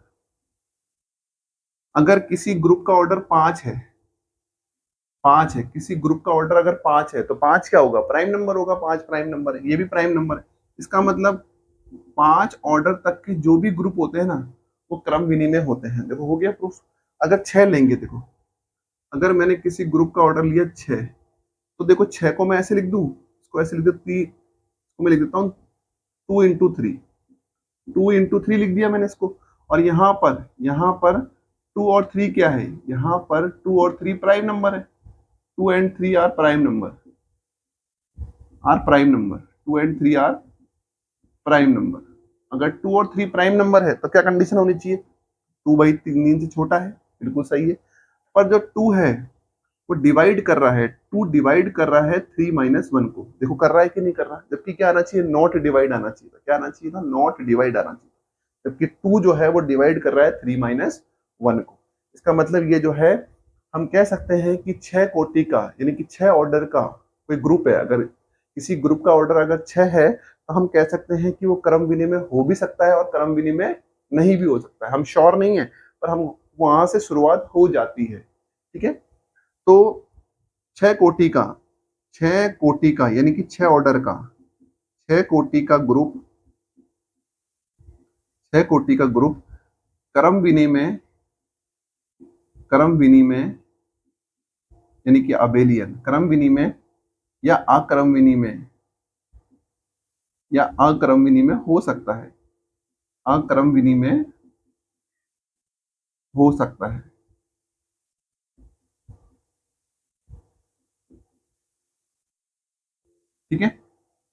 A: अगर किसी ग्रुप का ऑर्डर 5 है, किसी ग्रुप का ऑर्डर अगर 5 है तो 5 क्या होगा, प्राइम नंबर होगा। 5 प्राइम नंबर है, ये भी प्राइम नंबर है। इसका मतलब 5 ऑर्डर तक के जो भी ग्रुप होते हैं ना वो क्रम विनिमय होते हैं। देखो हो गया प्रूफ। अगर 6 लेंगे, देखो अगर मैंने किसी ग्रुप का ऑर्डर लिया 6, तो देखो 6 को मैं ऐसे लिख दूं, इसको ऐसे लिख देती, इसको मैं लिख देता हूँ 2 into 3। 2 into 3 लिख दिया मैंने इसको। और यहाँ पर 2 और 3 क्या है, यहाँ पर 2 और 3 प्राइम नंबर है। 2 and 3 are prime number. Are prime number, 2 and 3 are prime number. अगर 2 और 3 प्राइम नंबर है तो क्या कंडीशन होनी चाहिए? 2 बाई 3 से छोटा है, बिल्कुल सही है। पर जो 2 है वो डिवाइड कर रहा है, 2 डिवाइड कर रहा है 3 माइनस 1 को, देखो कर रहा है कि नहीं कर रहा, जबकि क्या आना चाहिए? नॉट डिवाइड आना चाहिए था। क्या आना चाहिए था? नॉट डिवाइड आना चाहिए, जबकि 2 जो है वो डिवाइड कर रहा है 3 माइनस 1 को। इसका मतलब ये जो है, हम कह सकते हैं कि 6 कोटि का, यानी कि 6 ऑर्डर का कोई ग्रुप है, अगर किसी ग्रुप का ऑर्डर अगर 6 है तो हम कह सकते हैं कि वो क्रम विनिमय हो भी सकता है और क्रम विनिमय नहीं भी हो सकता है। हम श्योर नहीं है, पर हम वहां से शुरुआत हो जाती है। ठीक है, तो 6 कोटि का, 6 कोटि का यानी कि 6 ऑर्डर का, 6 कोटि का ग्रुप, 6 कोटि का ग्रुप क्रम विनिमय, क्रम विनिमय यानी कि अबेलियन क्रम विनिमय या अक्रम विनिमय, या अक्रम विनिमय हो सकता है, अक्रम विनिमय हो सकता है। ठीक है,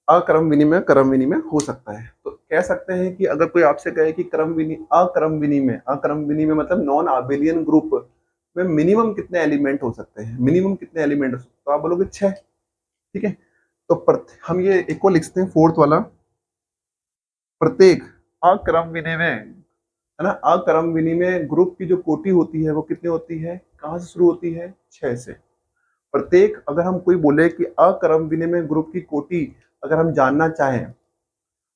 A: अक्रम विनिमय क्रम विनिमय हो सकता है। तो कह सकते हैं कि अगर कोई आपसे कहे कि अक्रम विनिमय, अक्रम विनिमय मतलब नॉन आबेलियन ग्रुप में मिनिमम कितने एलिमेंट हो सकते हैं, मिनिमम कितने एलिमेंट हो सकते हैं, तो आप बोलोगे 6। ठीक है, तो हम ये एक को लिखते हैं, फोर्थ वाला, प्रत्येक अक्रम विनिमय, है ना, अक्रम विनिमय ग्रुप की जो कोटि होती है वो कितनी होती है, कहां से शुरू होती है? 6 से। प्रत्येक, अगर हम कोई बोले कि अक्रम विनिमय ग्रुप की कोटि अगर हम जानना चाहें,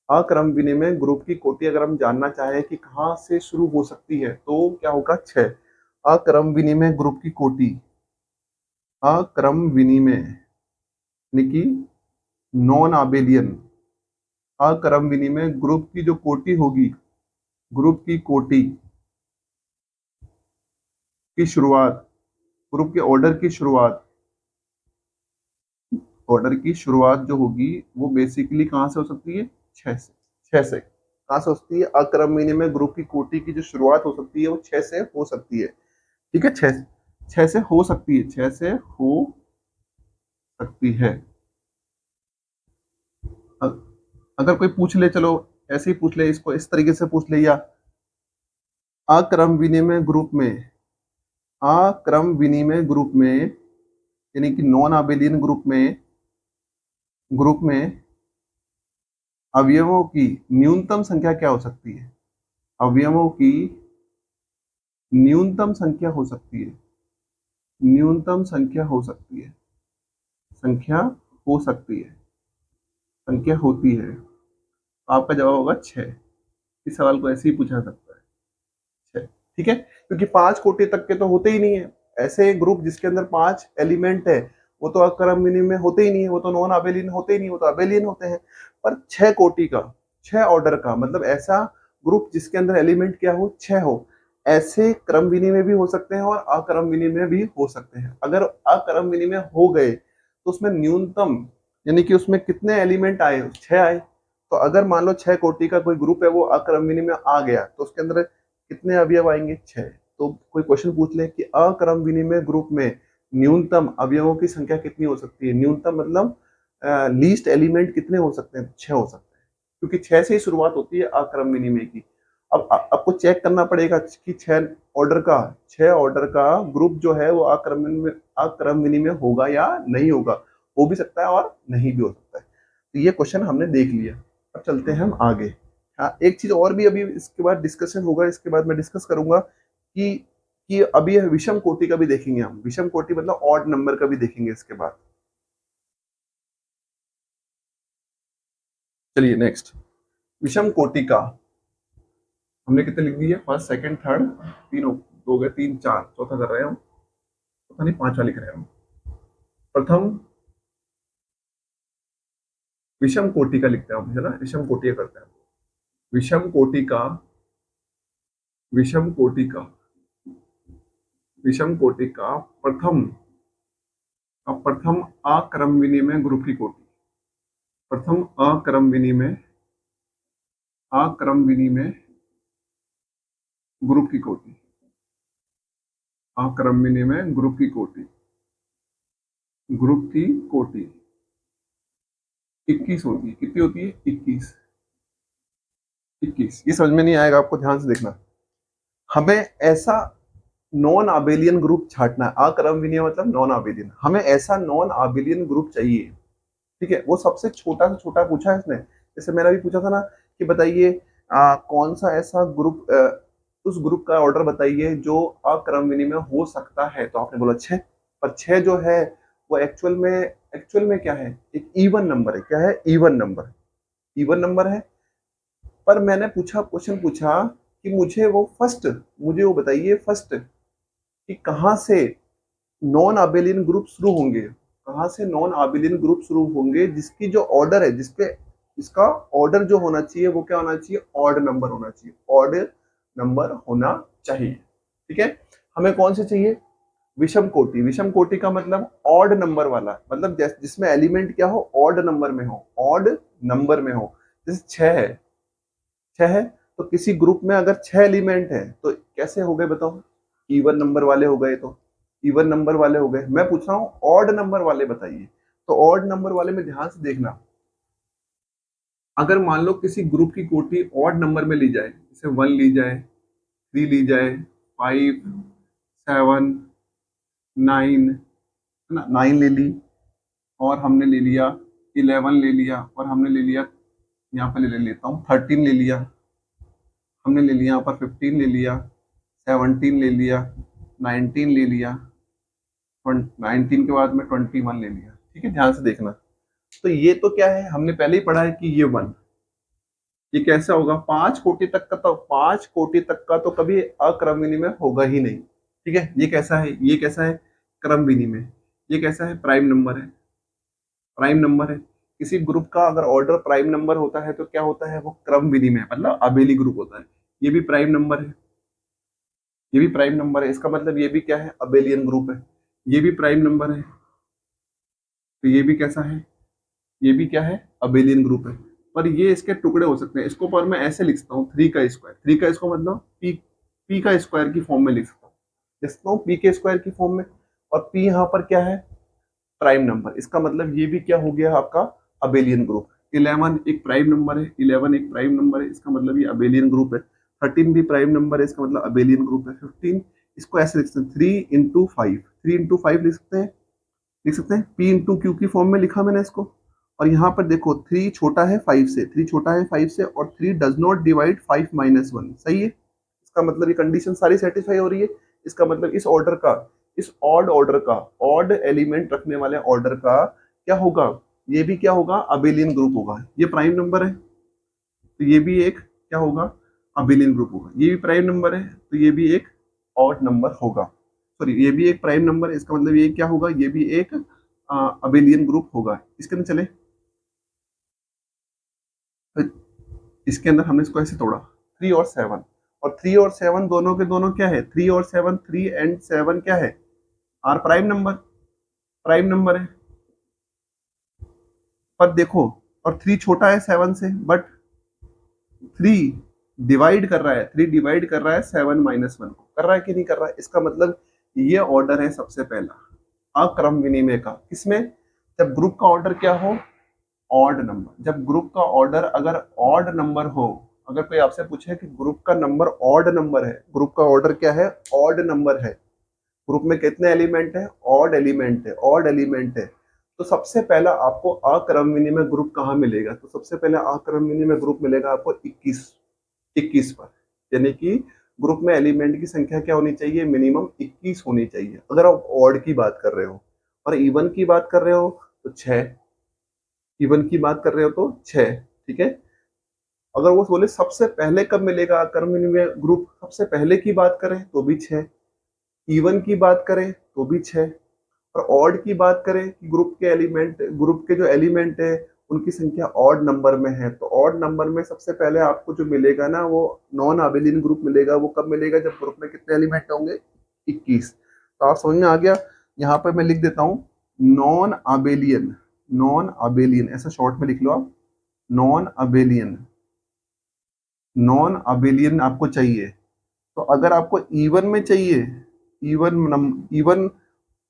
A: अक्रम विनिमय ग्रुप की कोटि अगर हम जानना चाहें कि कहां से शुरू हो सकती है, तो क्या होगा? 6। अक्रम विनिमय ग्रुप की कोटि, अक्रम विनिमय यानी कि नॉन आबेलियन, अक्रम विनिमय ग्रुप की जो कोटि होगी, ग्रुप की कोटि की शुरुआत, ग्रुप के ऑर्डर की शुरुआत, ऑर्डर की शुरुआत जो होगी वो बेसिकली कहां से हो सकती है? 6 से। 6 से कहां से हो सकती है? अक्रम विनिमय ग्रुप की कोटि की जो शुरुआत हो सकती है वो 6 से हो सकती है। ठीक है, 6, 6 से हो सकती है, 6 से हो सकती है। अ- अगर कोई पूछ ले, चलो ऐसे ही पूछ ले, इसको इस तरीके से पूछ ले, या अक्रम विनिमय ग्रुप में, अक्रम विनिमय ग्रुप में यानी कि नॉन आबेलियन ग्रुप में अवयवों की न्यूनतम संख्या क्या हो सकती है? अवयवों की न्यूनतम संख्या हो सकती है, न्यूनतम संख्या हो सकती है, संख्या हो सकती है, संख्या होती है। तो आपका जवाब होगा 6। इस सवाल को ऐसे ही पूछा सकता है, 6। ठीक है, क्योंकि 5 कोटि तक के तो होते ही नहीं है। ऐसे ग्रुप जिसके अंदर 5 एलिमेंट है वो तो अक्रम विनिमय में होते ही नहीं है, वो तो नॉन अबेलियन होते ही नहीं, वो तो अबेलियन होते हैं। पर 6 कोटि का, 6 ऑर्डर का मतलब ऐसा ग्रुप जिसके अंदर एलिमेंट क्या हो? 6 हो। ऐसे क्रम विनिमय भी हो सकते हैं और अक्रम विनिमय भी हो सकते हैं। अगर अक्रम विनिमय हो गए तो उसमें न्यूनतम यानी कि उसमें कितने एलिमेंट आए? 6 आए। तो अगर मान लो 6 कोटि का कोई ग्रुप है वो अक्रम विनिमय आ गया तो उसके अंदर कितने अवयव आएंगे? 6। तो कोई क्वेश्चन पूछ ले कि अक्रम विनिमय ग्रुप में न्यूनतम अवयवों की संख्या कितनी हो सकती है? न्यूनतम मतलब लीस्ट एलिमेंट कितने हो सकते हैं? 6 हो सकते हैं, क्योंकि 6 से ही शुरुआत होती है अक्रम विनिमय की। अब आपको चेक करना पड़ेगा कि 6 ऑर्डर का ग्रुप जो है वो अक्रम विनिमय होगा या नहीं होगा। हो भी सकता है और नहीं भी हो सकता है। तो ये क्वेश्चन हमने देख लिया। अब चलते हैं हम आगे। हाँ, एक चीज और भी अभी इसके बाद डिस्कशन होगा, इसके बाद मैं डिस्कस करूंगा कि अभी विषम कोटि का भी देखेंगे हम। विषम कोटि मतलब ऑड नंबर का भी देखेंगे इसके बाद। चलिए नेक्स्ट, विषम कोटि का हमने कितने लिख दिए? फर्स्ट, सेकंड, थर्ड, तीनों। दो हो गए, तीन, चार, चौथा कर रहे हैं हम, पता नहीं पांचवा लिख रहे हैं हम। प्रथम विषम कोटि का लिखते हैं हम, है ना, विषम कोटि का करते हैं। विषम कोटि का, विषम कोटि का, विषम कोटि का प्रथम, अब प्रथम अक्रम विनिमय ग्रुप की कोटि, प्रथम अक्रम विनिमय, अक्रम विनिमय ग्रुप की कोटि, अक्रम विनिमय ग्रुप की कोटि, ग्रुप की कोटि, 21 होती है। कितनी होती है? 21। 21 ये समझ में नहीं आएगा आपको, ध्यान से देखना। हमें ऐसा नॉन आबेलियन ग्रुप छांटना है। अक्रमविनीय मतलब नॉन आबेलियन। हमें ऐसा नॉन आबेलियन ग्रुप चाहिए, ठीक है। वो सबसे छोटा से छोटा पूछा है इसने। जैसे मैंने अभी पूछा था ना कि बताइए कौन सा ऐसा ग्रुप, उस ग्रुप का ऑर्डर बताइए जो अक्रम विनिमय हो सकता है, तो आपने बोला 6। पर 6 जो है वो एक्चुअल में क्या है? एक इवन नंबर है। क्या है? Even number. इवन नंबर है। पर मैंने पूछा, क्वेश्चन पूछा कि मुझे वो बताइए फर्स्ट कि कहाँ से नॉन आबेलियन ग्रुप शुरू होंगे। कहाँ से नॉन आबेलियन ग्रुप शुरू होंगे जिसकी जो ऑर्डर है, जिसपे इसका ऑर्डर जो होना चाहिए वो क्या होना चाहिए? ऑड नंबर होना चाहिए। ऑड नंबर होना चाहिए, ठीक है। हमें कौन से चाहिए? विषम कोटि। विषम कोटि का मतलब ऑड नंबर वाला, मतलब जिसमें एलिमेंट क्या हो? ऑड नंबर में हो। ऑड नंबर में हो। जैसे 6 है। 6 है तो किसी ग्रुप में अगर 6 एलिमेंट है तो कैसे हो गए बताओ? इवन नंबर वाले हो गए। तो इवन नंबर वाले हो गए। मैं पूछ रहा हूँ ऑड नंबर वाले बताइए। तो ऑड नंबर वाले में ध्यान से देखना, अगर मान लो किसी ग्रुप की कोटि ऑड नंबर में ली जाए, जैसे 1 ली जाए, 3 ली जाए, 5, 7, 9, है ना, 9 ले ली, और हमने ले लिया 11 ले लिया, और हमने ले लिया, यहाँ पे ले लेता हूँ 13 ले लिया, हमने ले लिया यहाँ पर 15 ले लिया, 17 ले लिया, 19 ले लिया, 19 के बाद में 21 ले लिया, ठीक है। ध्यान से देखना। तो ये तो क्या है? हमने पहले ही पढ़ा है कि ये 1, ये कैसा होगा? 5 कोटि तक का तो कभी अक्रम विनिमय होगा ही नहीं, ठीक है। ये कैसा है? ये कैसा है? क्रम विनिमय। ये कैसा है? प्राइम नंबर है। प्राइम नंबर है। किसी ग्रुप का अगर ऑर्डर प्राइम नंबर होता है तो क्या होता है? वो क्रम विनिमय मतलब अबेली ग्रुप होता है। ये भी प्राइम नंबर है। ये भी प्राइम नंबर है। इसका मतलब ये भी क्या है? अबेलियन ग्रुप है। ये भी प्राइम नंबर है। तो ये भी कैसा है? ये भी क्या है? अबेलियन ग्रुप है। पर ये इसके टुकड़े हो सकते हैं। इसको पर मैं ऐसे लिख सकता हूँ 3 का स्क्वायर। 3 का स्क्वायर मतलब पी का स्क्वायर की फॉर्म में लिख सकता हूँ। लिख सकता हूँ पी के स्क्वायर की फॉर्म में। और पी यहाँ पर क्या है? Prime number. इसका मतलब ये भी क्या हो गया आपका? Abelian group. 11 एक प्राइम नंबर है। 11 एक प्राइम नंबर है। इसका मतलब ये अबेलियन ग्रुप है। 13 भी प्राइम नंबर है। इसका मतलब अबेलियन ग्रुप है। 15 इसको ऐसे लिख सकते हैं 3 into 5। 3 into 5 लिख सकते हैं। लिख सकते हैं पी इंटू क्यू की फॉर्म में लिखा मैंने इसको। और यहाँ पर देखो 3 छोटा है 5 से। 3 छोटा है 5 से, और 3 डज नॉट डिवाइड 5 - 1। सही है। इसका मतलब ये कंडीशन सारी सेटिस्फाई हो रही है। इसका मतलब इस ऑर्डर का, इस ऑर्डर का, ऑड एलिमेंट रखने वाले ऑर्डर का क्या होगा? ये भी क्या होगा? अबेलियन ग्रुप होगा। ये प्राइम नंबर है तो ये भी एक क्या होगा? अबेलियन ग्रुप होगा। ये भी प्राइम नंबर है तो ये भी एक ऑड नंबर होगा। सॉरी, ये भी एक प्राइम नंबर है। इसका मतलब ये क्या होगा? ये भी एक अबेलियन ग्रुप होगा। इसके अंदर चले तो इसके अंदर हमने इसको ऐसे तोड़ा 3 और 7। और 3 और 7 दोनों के दोनों क्या है? 3 और 7, 3 and 7 क्या है? Are prime number. Prime number है। पर देखो, और 3 छोटा है 7 से, बट 3 डिवाइड कर रहा है 7 - 1 को। कर रहा है कि नहीं कर रहा है? इसका मतलब ये ऑर्डर है सबसे पहला अक्रम विनिमय का। किसमें? जब ग्रुप का ऑर्डर क्या हो? Odd number. जब ग्रुप का ऑर्डर अगर ऑड नंबर हो, अगर कोई आपसे पूछे कि ग्रुप का नंबर ऑड नंबर है, ग्रुप का ऑर्डर क्या है? ऑड नंबर है। ग्रुप में कितने एलिमेंट है? ऑड एलिमेंट है। ऑड एलिमेंट है। तो सबसे पहला आपको अक्रम विनिमय ग्रुप कहाँ मिलेगा? तो सबसे पहले अक्रम विनिमय ग्रुप मिलेगा आपको 21। 21 पर। यानी कि ग्रुप में एलिमेंट की संख्या क्या होनी चाहिए? मिनिमम 21 होनी चाहिए अगर आप ऑड की बात कर रहे हो। और इवन की बात कर रहे हो तो 6। इवन की बात कर रहे हो तो 6, ठीक है। अगर वो बोले सबसे पहले कब मिलेगा कर्म विनिमय ग्रुप, सबसे पहले की बात करें तो भी 6, इवन की बात करें तो भी 6, और ऑड की बात करें कि ग्रुप के जो एलिमेंट है उनकी संख्या ऑड नंबर में है, तो ऑड नंबर में सबसे पहले आपको जो मिलेगा ना वो नॉन अबेलियन ग्रुप मिलेगा। वो कब मिलेगा? जब ग्रुप में कितने एलिमेंट होंगे? 21। तो आप समझ में आ गया। यहाँ पर मैं लिख देता हूँ नॉन अबेलियन। नॉन अबेलियन ऐसा शॉर्ट में लिख लो आप। Non abelian. नॉन अबेलियन आपको चाहिए। तो अगर आपको इवन में चाहिए, इवन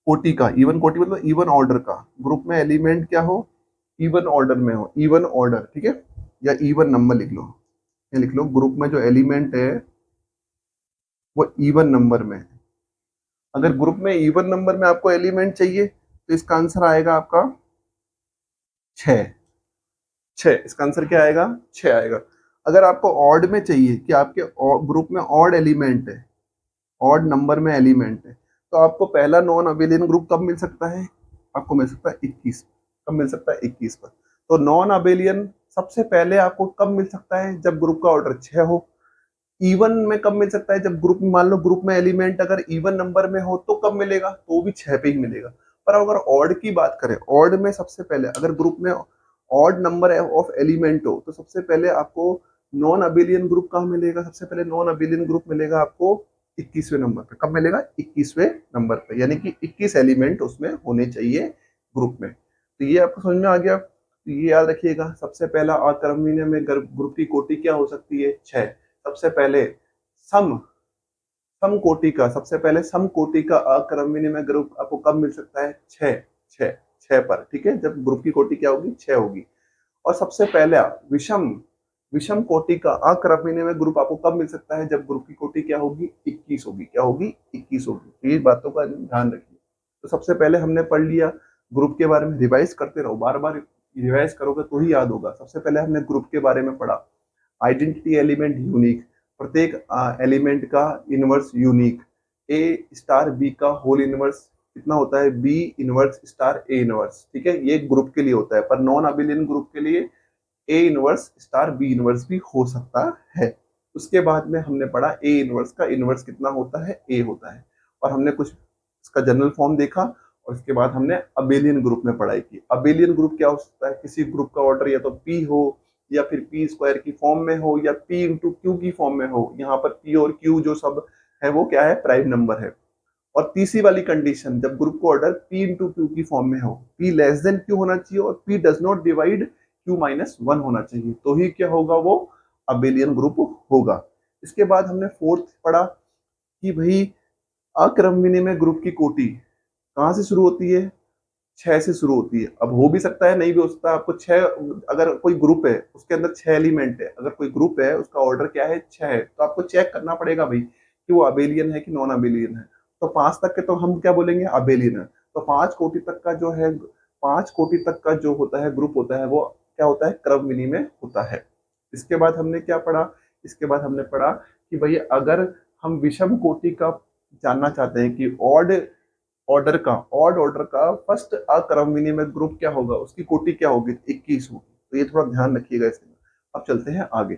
A: कोटि का, इवन कोटि मतलब इवन ऑर्डर का, ग्रुप में एलिमेंट क्या हो? इवन ऑर्डर में हो, इवन ऑर्डर, ठीक है, या इवन नंबर लिख लो, ये लिख लो ग्रुप में जो एलिमेंट है वो इवन नंबर में है। अगर ग्रुप में इवन नंबर में आपको एलिमेंट चाहिए तो इसका आंसर आएगा आपका 6। 6 इसका आंसर क्या आएगा? 6 आएगा। अगर आपको ऑड में चाहिए कि आपके ग्रुप में ऑड एलिमेंट है, ऑड नंबर में एलिमेंट है, तो आपको पहला नॉन अबेलियन ग्रुप कब मिल सकता है? आपको मिल सकता है 21। कब मिल सकता है? 21 पर। तो नॉन अबेलियन सबसे पहले आपको कब मिल सकता है? जब ग्रुप का ऑर्डर 6 हो। इवन में कब मिल सकता है? जब ग्रुप, मान लो ग्रुप में एलिमेंट अगर इवन नंबर में हो तो कब मिलेगा? तो भी 6 पे ही मिलेगा। पर अगर ऑड की बात करें, ऑड में सबसे पहले अगर ग्रुप में ऑड नंबर ऑफ एलिमेंट हो तो सबसे पहले आपको नॉन अबेलियन ग्रुप कहाँ मिलेगा? सबसे पहले नॉन अबेलियन ग्रुप मिलेगा आपको 21वें नंबर पे। कब मिलेगा? 21वें नंबर पे, यानी कि 21 एलिमेंट उसमें होने चाहिए ग्रुप में। तो ये आपको समझ में आ गया। तो ये याद रखिएगा, सबसे पहला अक्रमणीय में ग्रुप की कोटि क्या हो सकती है? 6। सबसे पहले सम सम कोटि का, सबसे पहले सम कोटि का अक्रमणीय में ग्रुप आपको कब मिल सकता है? 6। 6 6 पर, ठीक है, जब ग्रुप की कोटि क्या होगी? 6 होगी। और सबसे पहला विषम विषम कोटि का अक्रमणीय में ग्रुप आपको कब मिल सकता है? जब ग्रुप की कोटि क्या होगी? 21 होगी। क्या होगी? 21 होगी। तो ये बातों का ध्यान रखिए। तो सबसे पहले हमने पढ़ लिया ग्रुप के बारे में। रिवाइज करते रहो, बार बार रिवाइज करोगे तो ही याद होगा। सबसे पहले हमने ग्रुप के बारे में पढ़ा, आइडेंटिटी एलिमेंट यूनिक, प्रत्येक एलिमेंट का inverse unique, a star b का होल इनवर्स कितना होता है? B inverse star a inverse, ठीक है, ये ग्रुप के लिए होता है। पर नॉन अबिलियन ग्रुप के लिए a inverse star b inverse भी हो सकता है। उसके बाद में हमने पढ़ा ए इनवर्स का इनवर्स कितना होता है? ए होता है। और हमने कुछ इसका जनरल फॉर्म देखा। और इसके बाद हमने अबेलियन ग्रुप में पढ़ाई की। अबेलियन ग्रुप क्या हो सकता है? किसी ग्रुप का ऑर्डर या तो पी हो, या फिर पी स्क्वायर की फॉर्म में हो, या पी इंटू क्यू की फॉर्म में हो। यहाँ पर पी और क्यू जो सब है वो क्या है? प्राइम नंबर है। और तीसरी वाली कंडीशन, जब ग्रुप को ऑर्डर पी इंटू क्यू की फॉर्म में हो, पी लेस देन क्यू होना चाहिए और P does not divide Q minus 1 होना चाहिए, तो ही क्या होगा? वो अबेलियन ग्रुप होगा। इसके बाद हमने फोर्थ पढ़ा कि भाई अक्रमणीय में ग्रुप की कोटि कहाँ से शुरू होती है? 6 से शुरू होती है। अब हो भी सकता है, नहीं भी हो सकता। आपको 6, अगर कोई ग्रुप है उसके अंदर 6 एलिमेंट है, अगर कोई ग्रुप है उसका ऑर्डर क्या है? 6 है, तो आपको चेक करना पड़ेगा भाई कि वो अबेलियन है कि नॉन अबेलियन है। तो 5 तक के तो हम क्या बोलेंगे? अबेलियन है। तो 5 कोटि तक का जो है, 5 कोटि तक का जो होता है ग्रुप होता है वो क्या होता है? क्रमविनी में होता है। इसके बाद हमने क्या पढ़ा? इसके बाद हमने पढ़ा कि भाई अगर हम विषम कोटि का जानना चाहते हैं कि ऑड ऑर्डर का फर्स्ट अक्रमणीय में ग्रुप क्या होगा, उसकी कोटि क्या होगी? 21 होगी। तो ये थोड़ा ध्यान रखिएगा इसमें। अब चलते हैं आगे।